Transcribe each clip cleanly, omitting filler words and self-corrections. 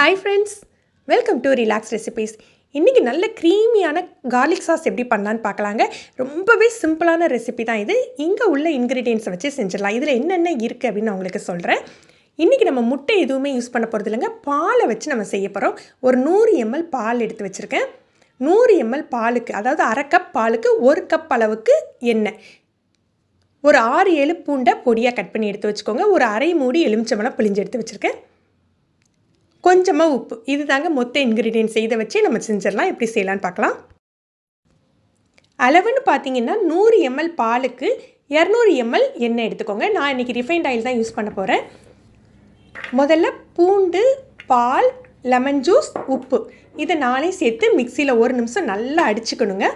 Hi friends, welcome to relax recipes. இன்றைக்கி நல்ல க்ரீமியான garlic sauce எப்படி பண்ணலான்னு பார்க்கலாங்க. ரொம்பவே சிம்பிளான ரெசிபி தான் இது. இங்கே உள்ள இன்க்ரீடியன்ஸை வச்சு செஞ்சிடலாம். இதில் என்னென்ன இருக்குது அப்படின்னு நான் உங்களுக்கு சொல்கிறேன். இன்றைக்கி நம்ம முட்டை எதுவுமே யூஸ் பண்ண போகிறது இல்லைங்க. பாலை வச்சு நம்ம செய்ய போகிறோம். ஒரு 100 ml பால் எடுத்து வச்சுருக்கேன். 100 ml பாலுக்கு, அதாவது அரை கப் பாலுக்கு 1 கப் அளவுக்கு எண்ணெய், ஒரு 6-7 பூண்டை பொடியாக கட் பண்ணி எடுத்து வச்சுக்கோங்க. ஒரு அரை மூடி எலுமிச்சம்பழம் பிழிஞ்சு எடுத்து வச்சுருக்கேன். கொஞ்சமாக உப்பு. இது தாங்க மொத்த இன்க்ரீடியன்ஸ். இதை வச்சு நம்ம செஞ்சிடலாம். எப்படி செய்யலான்னு பார்க்கலாம். அளவுன்னு பார்த்தீங்கன்னா 100 ml பாலுக்கு 200 ml எண்ணெய் எடுத்துக்கோங்க. நான் இன்றைக்கி ரிஃபைண்ட் ஆயில் தான் யூஸ் பண்ண போகிறேன். முதல்ல பூண்டு, பால், லெமன் ஜூஸ், உப்பு இதை நானே சேர்த்து மிக்சியில் 1 நிமிஷம் நல்லா அடிச்சுக்கணுங்க.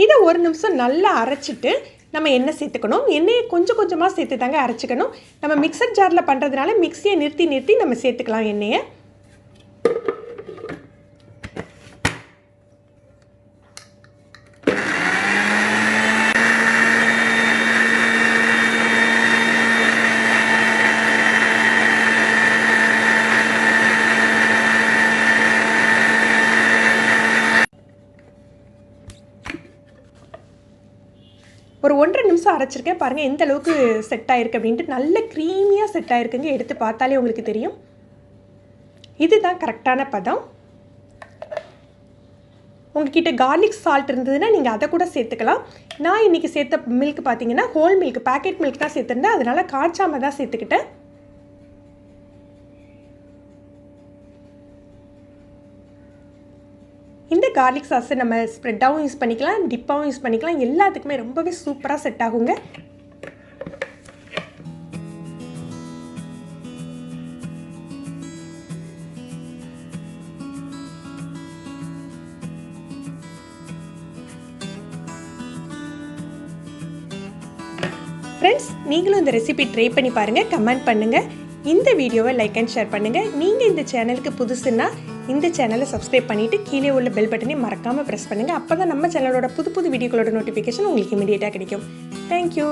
இதை 1 நிமிஷம் நல்லா அரைச்சிட்டு நம்ம எண்ணெய் சேர்த்துக்கணும். எண்ணெயை கொஞ்சம் கொஞ்சமாக சேர்த்து தாங்க அரைச்சிக்கணும். நம்ம மிக்சர் ஜாரில் பண்ணுறதுனால மிக்சியை நிறுத்தி நம்ம சேர்த்துக்கலாம் எண்ணெயை. ஒரு 1.5 நிமிஷம் அரைச்சிருக்கேன். பாருங்கள் எந்த அளவுக்கு செட் ஆகிருக்கு அப்படின்ட்டு. நல்ல க்ரீமியாக செட் ஆகிருக்குங்க. எடுத்து பார்த்தாலே உங்களுக்கு தெரியும். இதுதான் கரெக்டான பதம். உங்ககிட்ட கார்லிக் சால்ட் இருந்ததுன்னா நீங்கள் அதை கூட சேர்த்துக்கலாம். நான் இன்றைக்கி சேர்த்த மில்க் பார்த்தீங்கன்னா ஹோல் மில்க், பேக்கெட் மில்க் தான் சேர்த்துருந்தேன். அதனால் காய்ச்சாமல் தான் சேர்த்துக்கிட்டேன். இந்த கார்லிக் சாஸை நம்ம ஸ்ப்ரெட்டாகவும் யூஸ் பண்ணிக்கலாம், டிப்பாகவும் யூஸ் பண்ணிக்கலாம். எல்லாத்துக்குமே ரொம்பவே சூப்பராக செட் ஆகுங்க. ஃப்ரெண்ட்ஸ், நீங்களும் இந்த ரெசிபி ட்ரை பண்ணி பாருங்கள், கமெண்ட் பண்ணுங்கள். இந்த வீடியோவை லைக் அண்ட் ஷேர் பண்ணுங்கள். நீங்கள் இந்த சேனலுக்கு புதுசுன்னா இந்த சேனலை சப்ஸ்கிரைப் பண்ணிவிட்டு கீழே உள்ள பெல் பட்டனை மறக்காமல் ப்ரெஸ் பண்ணுங்கள். அப்போ தான் நம்ம சேனலோட புது வீடியோக்களோட நோட்டிஃபிகேஷன் உங்களுக்கு இமீடியட்டாக கிடைக்கும். தேங்க்யூ.